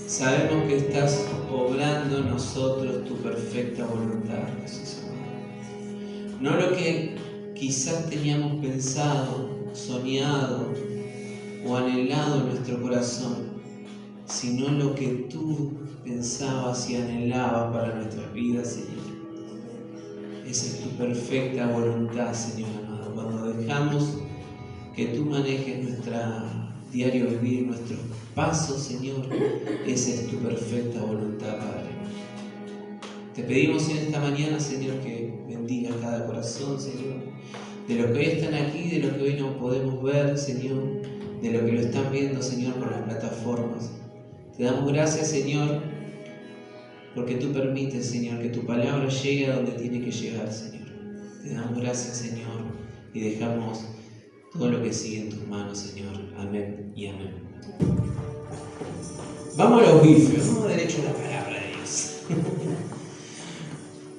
Sabemos que estás obrando en nosotros tu perfecta voluntad, Jesús amado. No lo que quizás teníamos pensado, soñado o anhelado en nuestro corazón, sino lo que tú pensabas y anhelabas para nuestras vidas, Señor. Esa es tu perfecta voluntad, Señor amado. Cuando dejamos que tú manejes nuestra diario vivir, nuestros pasos, Señor, esa es tu perfecta voluntad, Padre. Te pedimos en esta mañana, Señor, que bendigas cada corazón, Señor, de los que hoy están aquí, de los que hoy no podemos ver, Señor, de los que lo están viendo, Señor, por las plataformas. Te damos gracias, Señor, porque tú permites, Señor, que tu palabra llegue a donde tiene que llegar, Señor. Te damos gracias, Señor, y dejamos todo lo que sigue en tus manos, Señor. Amén y amén. Vamos a los bifes, vamos derecho a la palabra de Dios.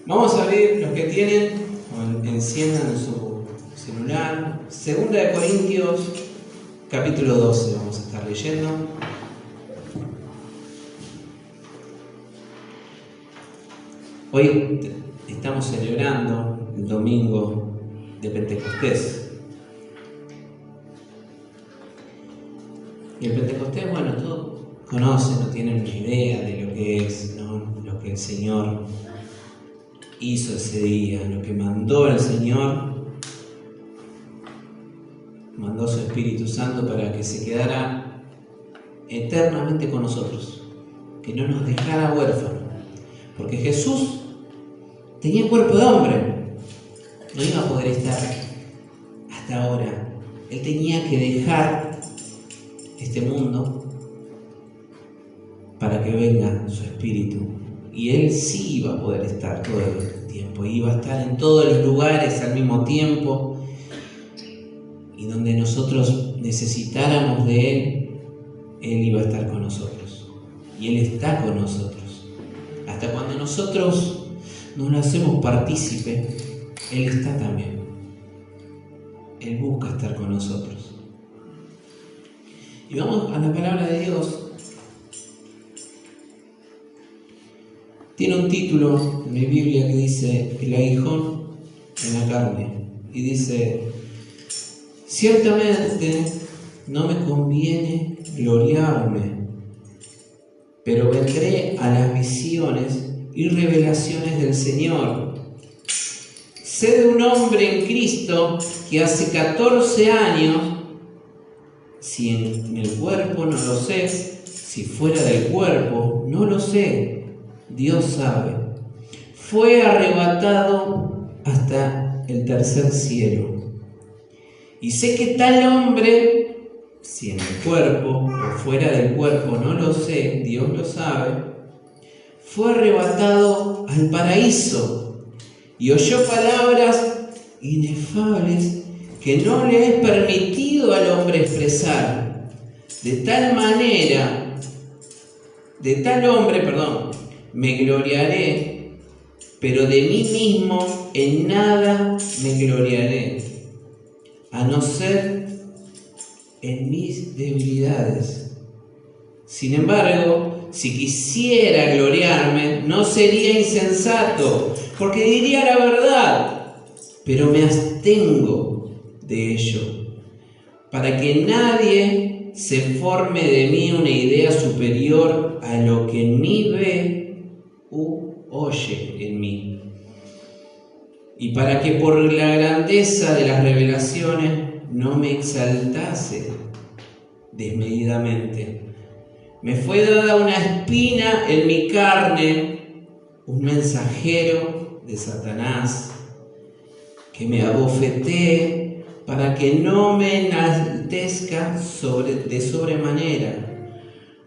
Vamos a ver los que tienen, o enciendan en su celular, 2 de Corintios, capítulo 12, vamos a estar leyendo. Hoy estamos celebrando el domingo de Pentecostés. Y el Pentecostés, bueno, todos conocen o tienen una idea de lo que es, ¿no? Lo que el Señor hizo ese día, lo que mandó el Señor, mandó su Espíritu Santo para que se quedara eternamente con nosotros, que no nos dejara huérfanos, porque Jesús tenía cuerpo de hombre, no iba a poder estar hasta ahora, Él tenía que dejar este mundo para que venga su Espíritu, y Él sí iba a poder estar todo el tiempo, iba a estar en todos los lugares al mismo tiempo, y donde nosotros necesitáramos de Él, Él iba a estar con nosotros, y Él está con nosotros. Hasta cuando nosotros no lo hacemos partícipe, Él está también. Él busca estar con nosotros. Y vamos a la palabra de Dios. Tiene un título en mi Biblia que dice El aguijón en la carne. Y dice: ciertamente no me conviene gloriarme, pero vendré a las visiones y revelaciones del Señor. Sé de un hombre en Cristo que hace 14 años, si en el cuerpo no lo sé, si fuera del cuerpo no lo sé, Dios sabe, fue arrebatado hasta el tercer cielo. Y sé que tal hombre, si en el cuerpo o fuera del cuerpo no lo sé, Dios lo sabe, fue arrebatado al paraíso y oyó palabras inefables que no le es permitido al hombre expresar. De tal hombre, me gloriaré, pero de mí mismo en nada me gloriaré, a no ser en mis debilidades. Sin embargo, si quisiera gloriarme, no sería insensato, porque diría la verdad, pero me abstengo de ello, para que nadie se forme de mí una idea superior a lo que en mí ve u oye en mí, y para que por la grandeza de las revelaciones no me exaltase desmedidamente. Me fue dada una espina en mi carne, un mensajero de Satanás, que me abofetee para que no me enaltezca de sobremanera,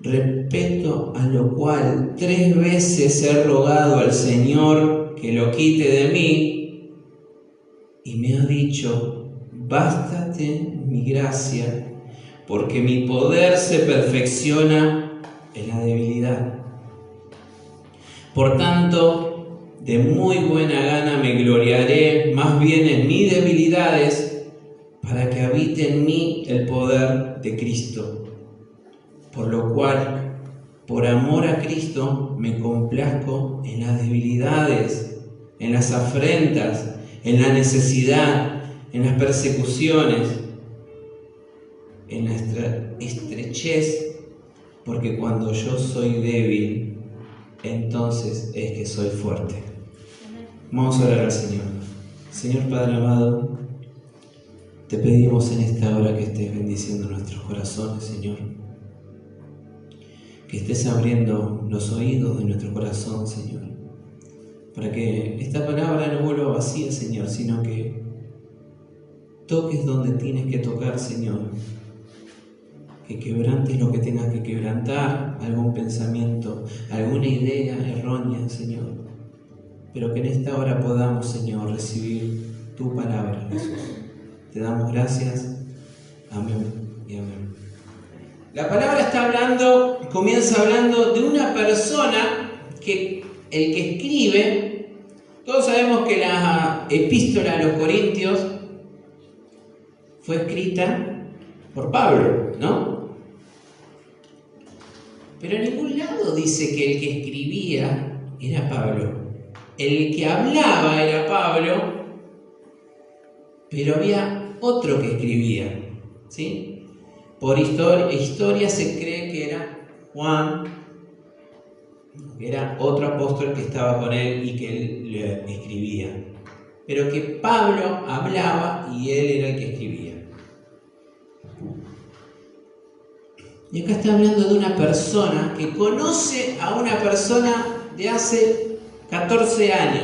respecto a lo cual 3 veces he rogado al Señor que lo quite de mí, y me ha dicho: bástate mi gracia, porque mi poder se perfecciona en la debilidad. Por tanto, de muy buena gana me gloriaré más bien en mis debilidades, para que habite en mí el poder de Cristo. Por lo cual, por amor a Cristo, me complazco en las debilidades, en las afrentas, en la necesidad, en las persecuciones, en la estrechez, porque cuando yo soy débil, entonces es que soy fuerte. Vamos a orar al Señor. Señor Padre amado, te pedimos en esta hora que estés bendiciendo nuestros corazones, Señor. Que estés abriendo los oídos de nuestro corazón, Señor, para que esta palabra no vuelva vacía, Señor, sino que toques donde tienes que tocar, Señor. Que quebrantes lo que tengas que quebrantar, algún pensamiento, alguna idea errónea, Señor. Pero que en esta hora podamos, Señor, recibir tu palabra, Jesús. Te damos gracias. Amén y amén. La palabra comienza hablando de una persona que el que escribe, todos sabemos que la epístola a los Corintios fue escrita por Pablo, ¿no? Pero en ningún lado dice que el que escribía era Pablo. El que hablaba era Pablo, pero había otro que escribía, ¿sí? Por historia se cree que era Juan, que era otro apóstol que estaba con él y que él le escribía. Pero que Pablo hablaba y él era el que escribía. Y acá está hablando de una persona que conoce a una persona de hace 14 años.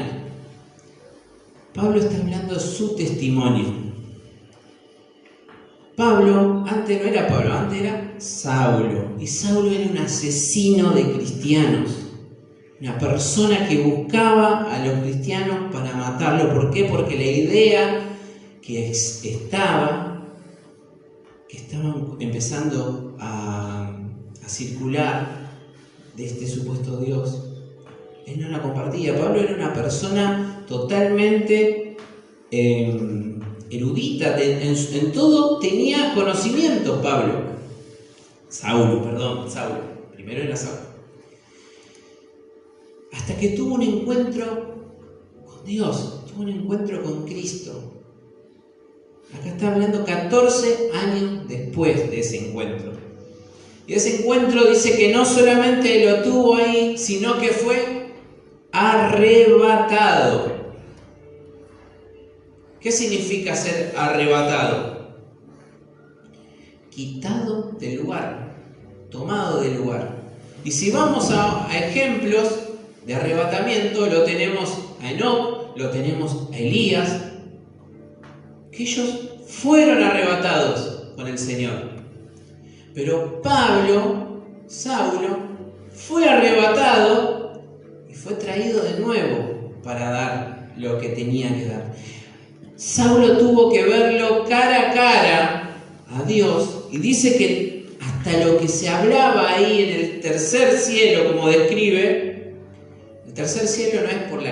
Pablo está hablando de su testimonio. Pablo, antes no era Pablo, antes era Saulo. Y Saulo era un asesino de cristianos. Una persona que buscaba a los cristianos para matarlo. ¿Por qué? Porque la idea que estaban empezando a circular de este supuesto Dios, él no la compartía. Pablo era una persona totalmente erudita, en todo tenía conocimiento. Saulo, primero era Saulo. Hasta que tuvo un encuentro con Dios, tuvo un encuentro con Cristo. Acá está hablando 14 años después de ese encuentro. Y ese encuentro dice que no solamente lo tuvo ahí, sino que fue arrebatado. ¿Qué significa ser arrebatado? Quitado del lugar, tomado del lugar. Y si vamos a ejemplos de arrebatamiento, lo tenemos a Enoc, lo tenemos a Elías, que ellos fueron arrebatados con el Señor. Pero Saulo, fue arrebatado y fue traído de nuevo para dar lo que tenía que dar. Saulo tuvo que verlo cara a cara a Dios, y dice que hasta lo que se hablaba ahí en el tercer cielo, como describe, el tercer cielo no es por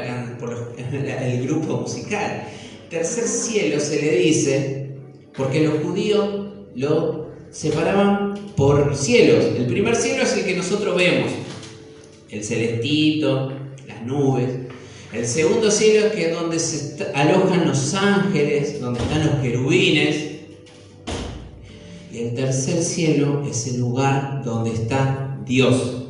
el grupo musical. Tercer cielo se le dice porque los judíos lo separaban por cielos. El primer cielo es el que nosotros vemos, el celestito, las nubes. El segundo cielo es que es donde se alojan los ángeles, donde están los querubines. Y el tercer cielo es el lugar donde está Dios.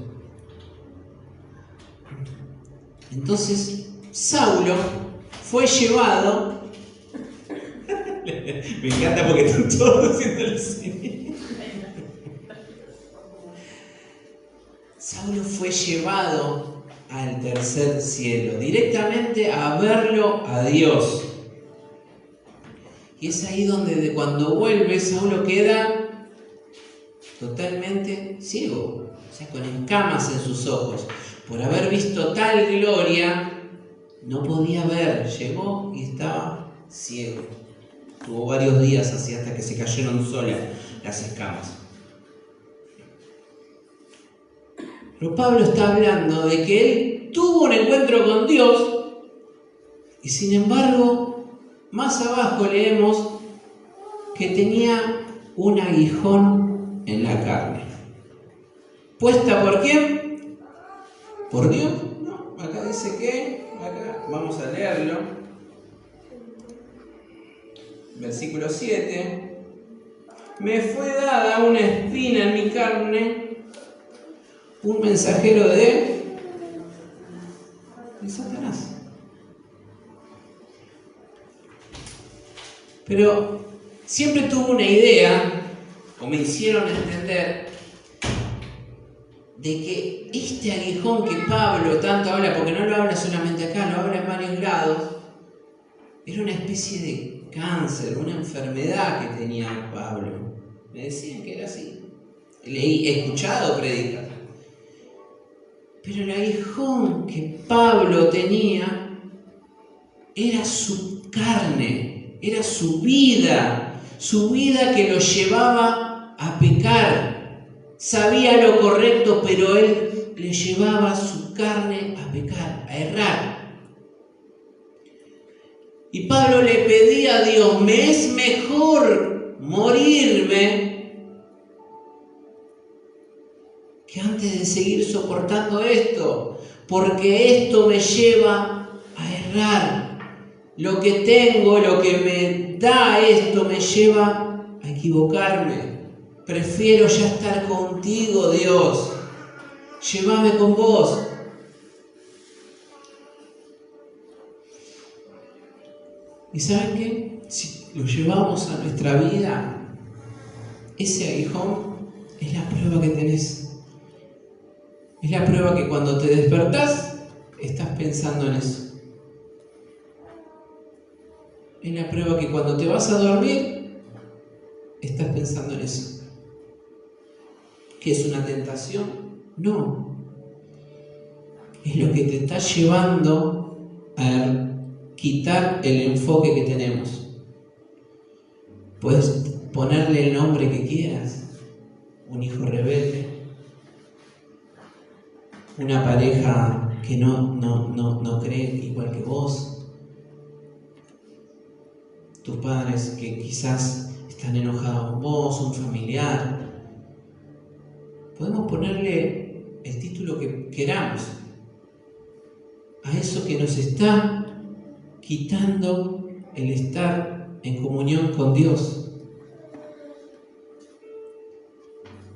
Entonces Saulo fue llevado. Me encanta porque están todos haciendo el cine. Saulo fue llevado al tercer cielo, directamente a verlo a Dios. Y es ahí donde cuando vuelve Saulo queda totalmente ciego, o sea, con escamas en sus ojos. Por haber visto tal gloria, no podía ver, llegó y estaba ciego. Tuvo varios días así hasta que se cayeron solas las escamas. Pero Pablo está hablando de que él tuvo un encuentro con Dios y sin embargo, más abajo leemos que tenía un aguijón en la carne. ¿Puesta por quién? ¿Por Dios? No, acá dice que, acá vamos a leerlo. Versículo 7. Me fue dada una espina en mi carne, un mensajero de Satanás. Pero siempre tuve una idea, o me hicieron entender, de que este aguijón que Pablo tanto habla, porque no lo habla solamente acá, lo habla en varios lados, era una especie de cáncer, una enfermedad que tenía Pablo. Me decían que era así. He escuchado predicas. Pero el aguijón que Pablo tenía era su carne, era su vida que lo llevaba a pecar. Sabía lo correcto, pero él le llevaba su carne a pecar, a errar. Y Pablo le pedía a Dios, me es mejor morirme que antes de seguir soportando esto, porque esto me lleva a errar. Lo que tengo, lo que me da esto, me lleva a equivocarme. Prefiero ya estar contigo, Dios. Llévame con vos. ¿Y saben qué? Si lo llevamos a nuestra vida, ese aguijón es la prueba que tenés. Es la prueba que cuando te despertás, estás pensando en eso. Es la prueba que cuando te vas a dormir, estás pensando en eso. ¿Qué es una tentación? No. Es lo que te está llevando a quitar el enfoque que tenemos. Puedes ponerle el nombre que quieras. Un hijo rebelde. Una pareja que no cree igual que vos. Tus padres que quizás están enojados con vos, un familiar. Podemos ponerle el título que queramos a eso que nos está quitando el estar en comunión con Dios.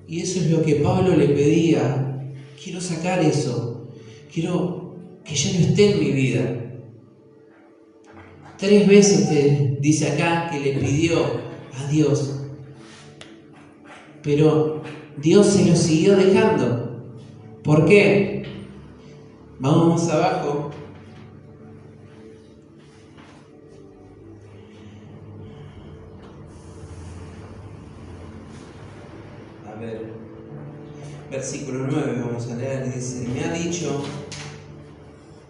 Y eso es lo que Pablo le pedía. Quiero sacar eso. Quiero que ya no esté en mi vida. 3 veces te dice acá que le pidió a Dios. Pero Dios se lo siguió dejando. ¿Por qué? Vamos más abajo. A ver, versículo 9 vamos a leer. Dice, me ha dicho,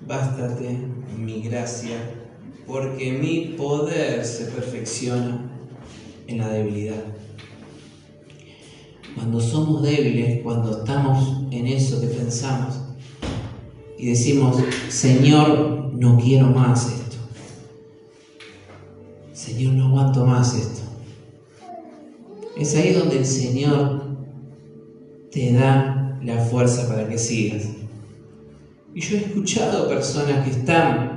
bástate mi gracia, porque mi poder se perfecciona en la debilidad. Cuando somos débiles, cuando estamos en eso que pensamos y decimos, Señor, no quiero más esto. Señor, no aguanto más esto. Es ahí donde el Señor te da la fuerza para que sigas. Y yo he escuchado personas que están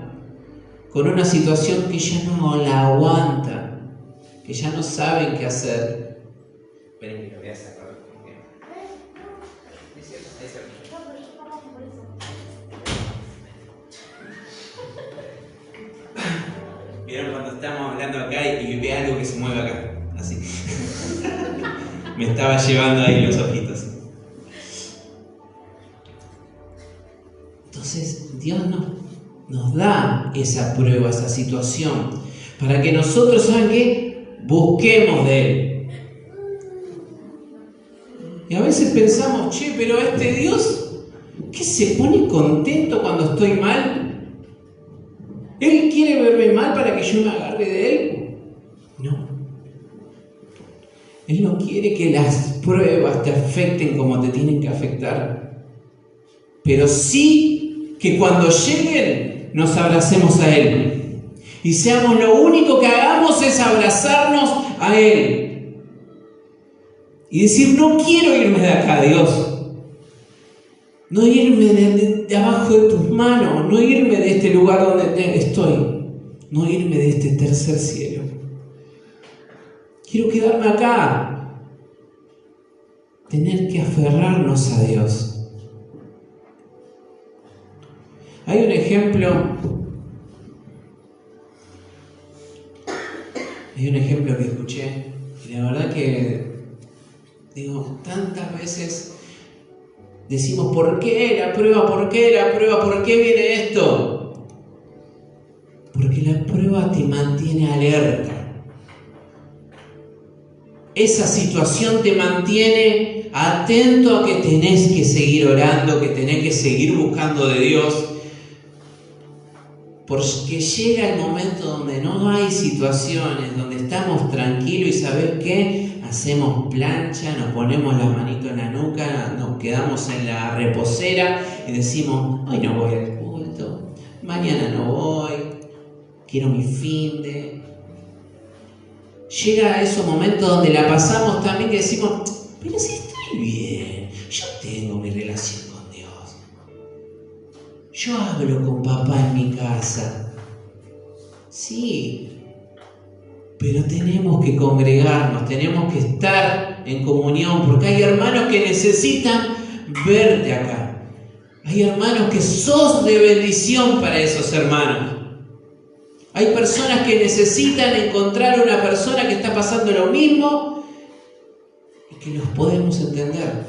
con una situación que ya no la aguantan, que ya no saben qué hacer. Esperen que lo voy a sacar. ¿Vieron cuando estamos hablando acá y ve algo que se mueve acá? Así. Me estaba llevando ahí los ojitos. Entonces, Dios nos da esa prueba, esa situación, para que nosotros, ¿saben qué? busquemos de Él. Y a veces pensamos, che, pero este Dios, ¿qué se pone contento cuando estoy mal? ¿Él quiere verme mal para que yo me agarre de Él? No. Él no quiere que las pruebas te afecten como te tienen que afectar. Pero sí que cuando lleguen nos abracemos a Él. Y seamos lo único que hagamos es abrazarnos a Él. Y decir, no quiero irme de acá, Dios. No irme de abajo de tus manos. No irme de este lugar donde estoy. No irme de este tercer cielo. Quiero quedarme acá. Tener que aferrarnos a Dios. Hay un ejemplo que escuché. Y la verdad que digo, tantas veces decimos, ¿por qué la prueba? ¿Por qué la prueba? ¿Por qué viene esto? Porque la prueba te mantiene alerta. Esa situación te mantiene atento a que tenés que seguir orando, que tenés que seguir buscando de Dios. Porque llega el momento donde no hay situaciones, donde estamos tranquilos y ¿sabés qué? Hacemos plancha, nos ponemos la manito en la nuca, nos quedamos en la reposera y decimos, hoy no voy al culto, mañana no voy, quiero mi finde. Llega a esos momentos donde la pasamos también que decimos, pero si estoy bien, yo tengo mi relación con Dios. Yo hablo con papá en mi casa. Sí. Pero tenemos que congregarnos, tenemos que estar en comunión, porque hay hermanos que necesitan verte acá. Hay hermanos que sos de bendición para esos hermanos. Hay personas que necesitan encontrar una persona que está pasando lo mismo y que los podemos entender.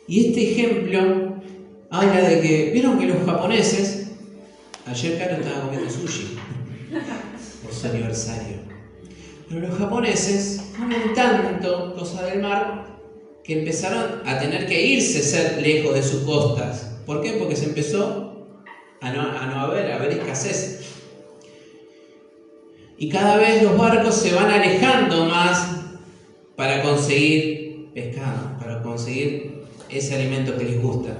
Y este ejemplo habla de que, vieron que los japoneses, ayer Caro estaba comiendo sushi por su aniversario. Pero los japoneses comen tanto cosa del mar que empezaron a tener que irse ser lejos de sus costas. ¿Por qué? Porque se empezó a no haber escasez. Y cada vez los barcos se van alejando más para conseguir pescado, para conseguir ese alimento que les gusta.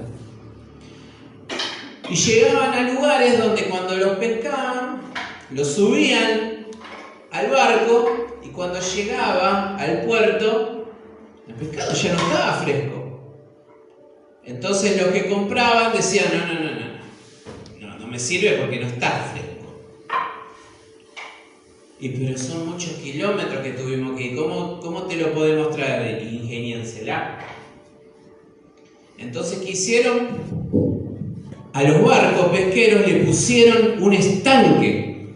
Y llegaban a lugares donde cuando los pescaban, los subían al barco y cuando llegaba al puerto, el pescado ya no estaba fresco. Entonces los que compraban decían, no me sirve porque no está fresco. Y pero son muchos kilómetros que tuvimos que ir, ¿cómo te lo podemos traer? Ingeniénsela. Entonces, ¿qué hicieron? A los barcos pesqueros le pusieron un estanque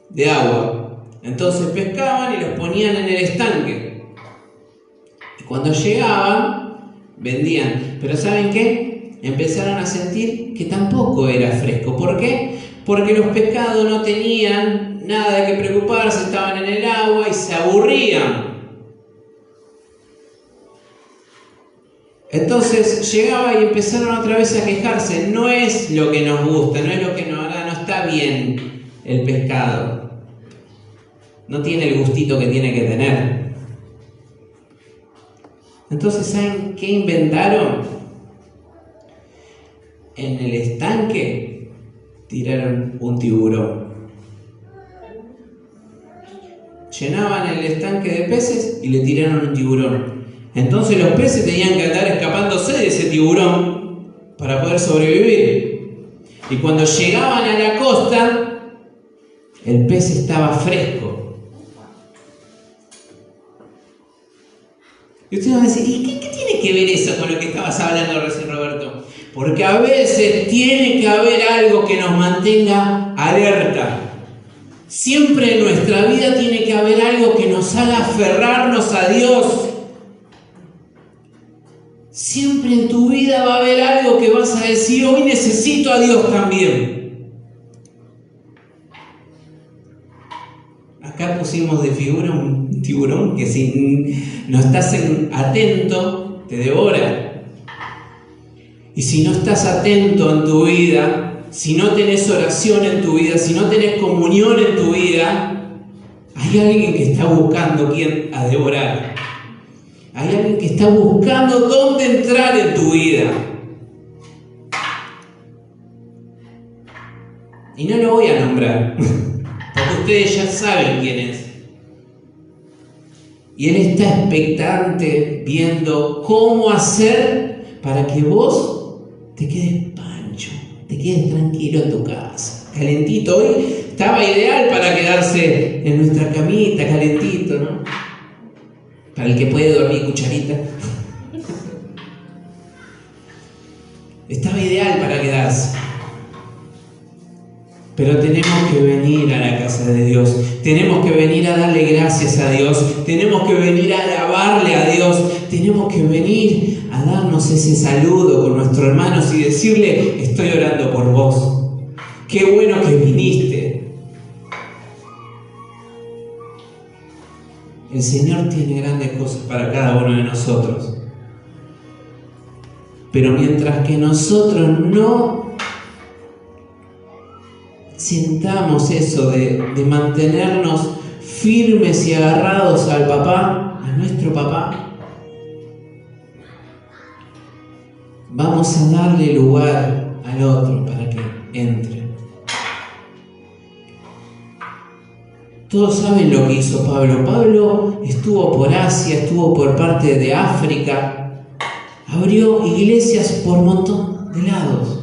de agua. Entonces pescaban y los ponían en el estanque. Y cuando llegaban, vendían. Pero ¿saben qué? Empezaron a sentir que tampoco era fresco. ¿Por qué? Porque los pescados no tenían nada de qué preocuparse, estaban en el agua y se aburrían. Entonces llegaba y empezaron otra vez a quejarse. No es lo que nos gusta, no es lo que no está bien el pescado. No tiene el gustito que tiene que tener. Entonces, ¿saben qué inventaron? En el estanque tiraron un tiburón. Llenaban el estanque de peces y le tiraron un tiburón. Entonces los peces tenían que andar escapándose de ese tiburón para poder sobrevivir. Y cuando llegaban a la costa, el pez estaba fresco. Y ustedes van a decir, ¿y qué tiene que ver eso con lo que estabas hablando recién, Roberto? Porque a veces tiene que haber algo que nos mantenga alerta. Siempre en nuestra vida tiene que haber algo que nos haga aferrarnos a Dios. Siempre en tu vida va a haber algo que vas a decir, hoy necesito a Dios también. acá pusimos de figura un tiburón que si no estás atento, te devora. Y si no estás atento en tu vida, si no tenés oración en tu vida, si no tenés comunión en tu vida, hay alguien que está buscando quién a devorar. Hay alguien que está buscando dónde entrar en tu vida. Y no lo voy a nombrar, porque ustedes ya saben quién es. Y él está expectante, viendo cómo hacer para que vos te quedes pancho, te quedes tranquilo en tu casa. Calentito, hoy estaba ideal para quedarse en nuestra camita, calentito, ¿no? Para el que puede dormir cucharita. Estaba ideal para quedarse. Pero tenemos que venir a la casa de Dios, tenemos que venir a darle gracias a Dios, tenemos que venir a alabarle a Dios, tenemos que venir a darnos ese saludo con nuestros hermanos y decirle: estoy orando por vos, qué bueno que viniste. El Señor tiene grandes cosas para cada uno de nosotros, pero mientras que nosotros no sintamos eso de mantenernos firmes y agarrados al papá, a nuestro papá, vamos a darle lugar al otro para que entre. Todos saben lo que hizo Pablo. Pablo estuvo por Asia, estuvo por parte de África, abrió iglesias por un montón de lados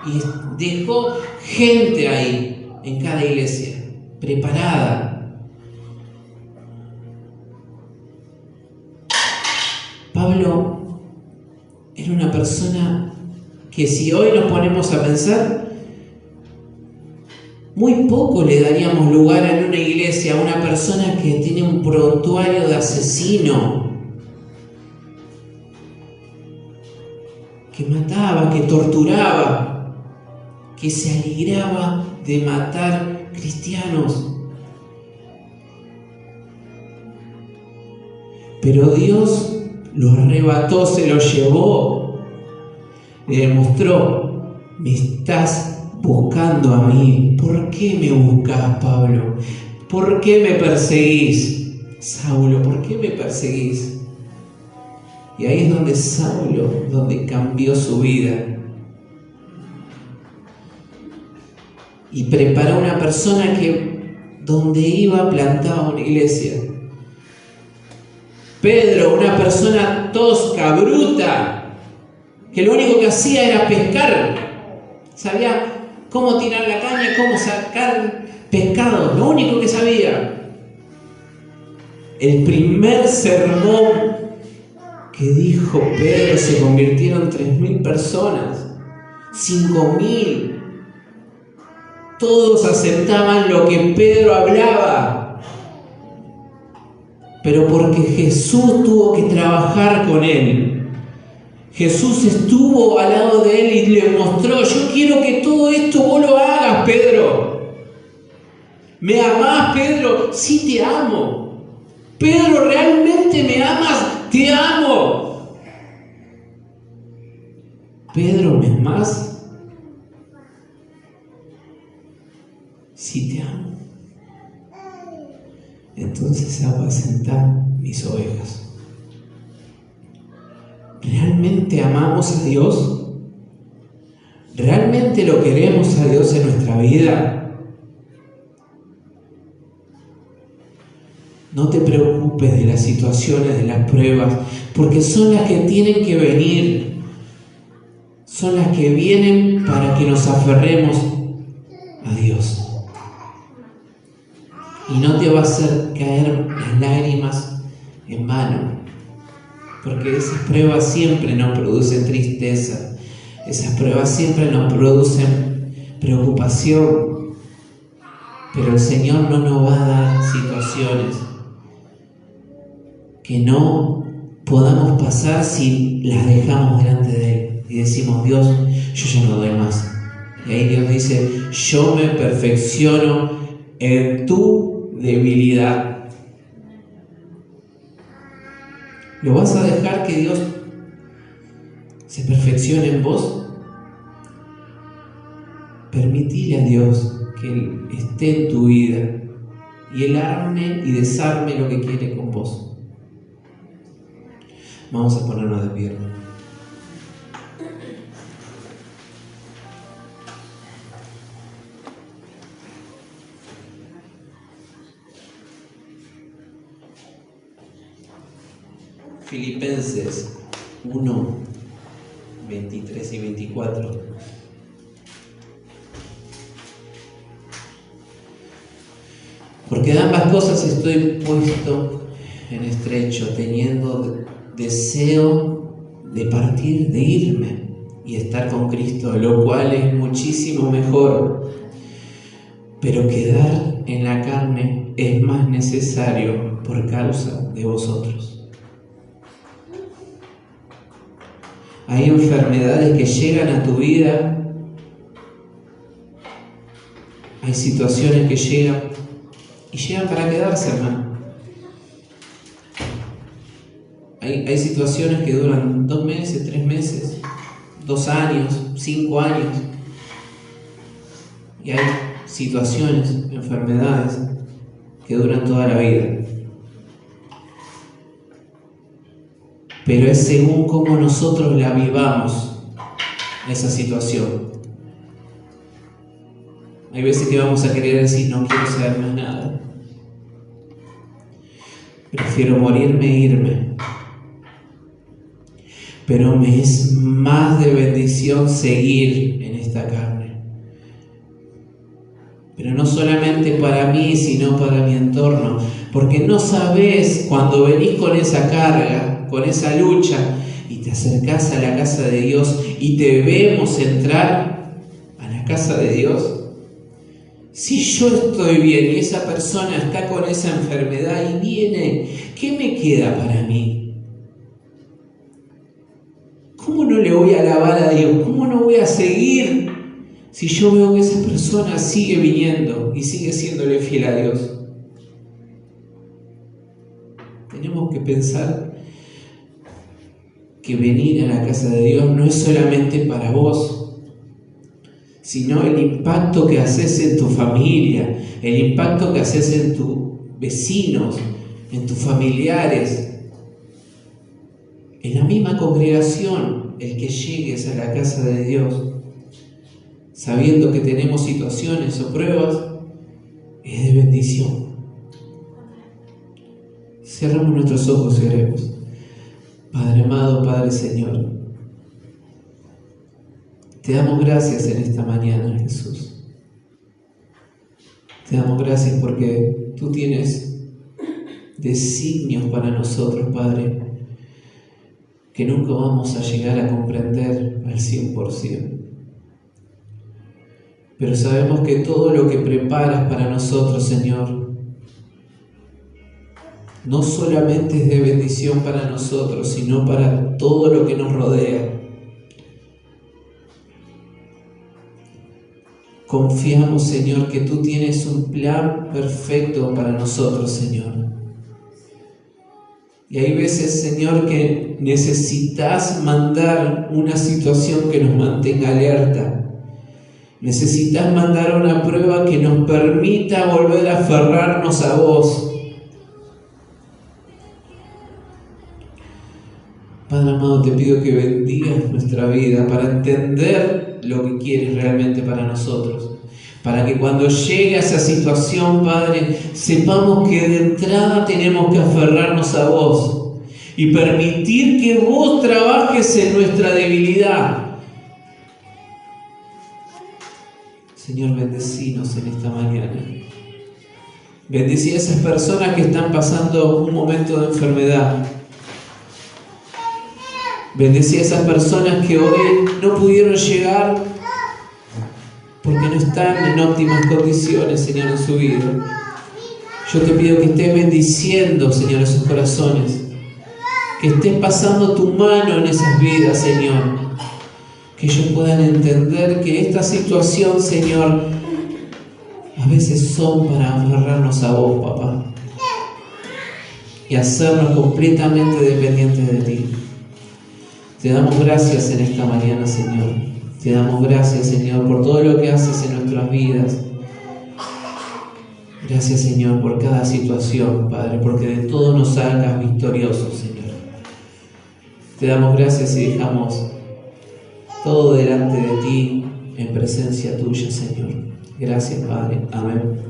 y dejó gente ahí en cada iglesia, preparada. Pablo era una persona que, si hoy nos ponemos a pensar, muy poco le daríamos lugar en una iglesia a una persona que tiene un prontuario de asesino, que mataba, que torturaba, que se alegraba de matar cristianos. Pero Dios lo arrebató, se lo llevó, le demostró: me estás buscando a mí. ¿Por qué me buscas, Pablo? ¿Por qué me perseguís? Saulo, ¿por qué me perseguís? Y ahí es donde Saulo, donde cambió su vida. Y preparó una persona que donde iba plantaba una iglesia. Pedro, una persona tosca, bruta, que lo único que hacía era pescar. Sabía cómo tirar la caña, cómo sacar pescado, lo único que sabía. El primer sermón que dijo Pedro se convirtieron 3.000 personas, 5.000. Todos aceptaban lo que Pedro hablaba, pero porque Jesús tuvo que trabajar con él. Jesús estuvo al lado de él y le mostró: yo quiero que todo esto vos lo hagas, Pedro. ¿Me amás, Pedro? Sí, te amo. Pedro, ¿realmente me amas? Te amo. Pedro, ¿me amás? Si te amo, entonces apacentar mis ovejas. ¿Realmente amamos a Dios? ¿Realmente lo queremos a Dios en nuestra vida? No te preocupes de las situaciones, de las pruebas, porque son las que tienen que venir. Son las que vienen para que nos aferremos a Dios. Y no te va a hacer caer las lágrimas en vano, porque esas pruebas siempre nos producen tristeza, esas pruebas siempre nos producen preocupación, pero el Señor no nos va a dar situaciones que no podamos pasar si las dejamos delante de Él y decimos: Dios, yo ya no doy más. Y ahí Dios dice: yo me perfecciono en tu debilidad. ¿Lo vas a dejar que Dios se perfeccione en vos? Permitile a Dios que Él esté en tu vida y Él arme y desarme lo que quiere con vos. Vamos a ponernos de pie. Filipenses 1, 23 y 24. Porque de ambas cosas estoy puesto en estrecho, teniendo deseo de partir, de irme y estar con Cristo, lo cual es muchísimo mejor. Pero quedar en la carne es más necesario por causa de vosotros. Hay enfermedades que llegan a tu vida, hay situaciones que llegan y llegan para quedarse, hermano. Hay situaciones que duran 2 meses, 3 meses, 2 años, 5 años. Y hay situaciones, enfermedades que duran toda la vida. Pero es según cómo nosotros la vivamos, esa situación. Hay veces que vamos a querer decir, no quiero saber más nada. Prefiero morirme e irme. Pero me es más de bendición seguir en esta carne. Pero no solamente para mí, sino para mi entorno. Porque no sabes cuando venís con esa carga, con esa lucha, y te acercás a la casa de Dios y te vemos entrar a la casa de Dios. Si yo estoy bien y esa persona está con esa enfermedad y viene, ¿qué me queda para mí? ¿Cómo no le voy a alabar a Dios? ¿Cómo no voy a seguir si yo veo que esa persona sigue viniendo y sigue siéndole fiel a Dios? Tenemos que pensar que venir a la casa de Dios no es solamente para vos, sino el impacto que haces en tu familia, el impacto que haces en tus vecinos, en tus familiares, en la misma congregación. El que llegues a la casa de Dios sabiendo que tenemos situaciones o pruebas es de bendición. Cerramos nuestros ojos y oremos. Padre amado, Padre Señor, te damos gracias en esta mañana, Jesús. Te damos gracias porque tú tienes designios para nosotros, Padre, que nunca vamos a llegar a comprender al 100%. Pero sabemos que todo lo que preparas para nosotros, Señor, no solamente es de bendición para nosotros, sino para todo lo que nos rodea. Confiamos, Señor, que tú tienes un plan perfecto para nosotros, Señor. Y hay veces, Señor, que necesitas mandar una situación que nos mantenga alerta. Necesitas mandar una prueba que nos permita volver a aferrarnos a vos. Padre amado, te pido que bendigas nuestra vida para entender lo que quieres realmente para nosotros. Para que cuando llegue a esa situación, Padre, sepamos que de entrada tenemos que aferrarnos a vos y permitir que vos trabajes en nuestra debilidad. Señor, bendecinos en esta mañana. Bendecí a esas personas que están pasando un momento de enfermedad. Bendecí a esas personas que hoy no pudieron llegar porque no están en óptimas condiciones, Señor, en su vida. Yo te pido que estés bendiciendo, Señor, esos corazones. Que estés pasando tu mano en esas vidas, Señor. Que ellos puedan entender que esta situación, Señor, a veces son para aferrarnos a vos, papá, y hacernos completamente dependientes de ti. Te damos gracias en esta mañana, Señor. Te damos gracias, Señor, por todo lo que haces en nuestras vidas. Gracias, Señor, por cada situación, Padre, porque de todo nos hagas victoriosos, Señor. Te damos gracias y dejamos todo delante de ti, en presencia tuya, Señor. Gracias, Padre. Amén.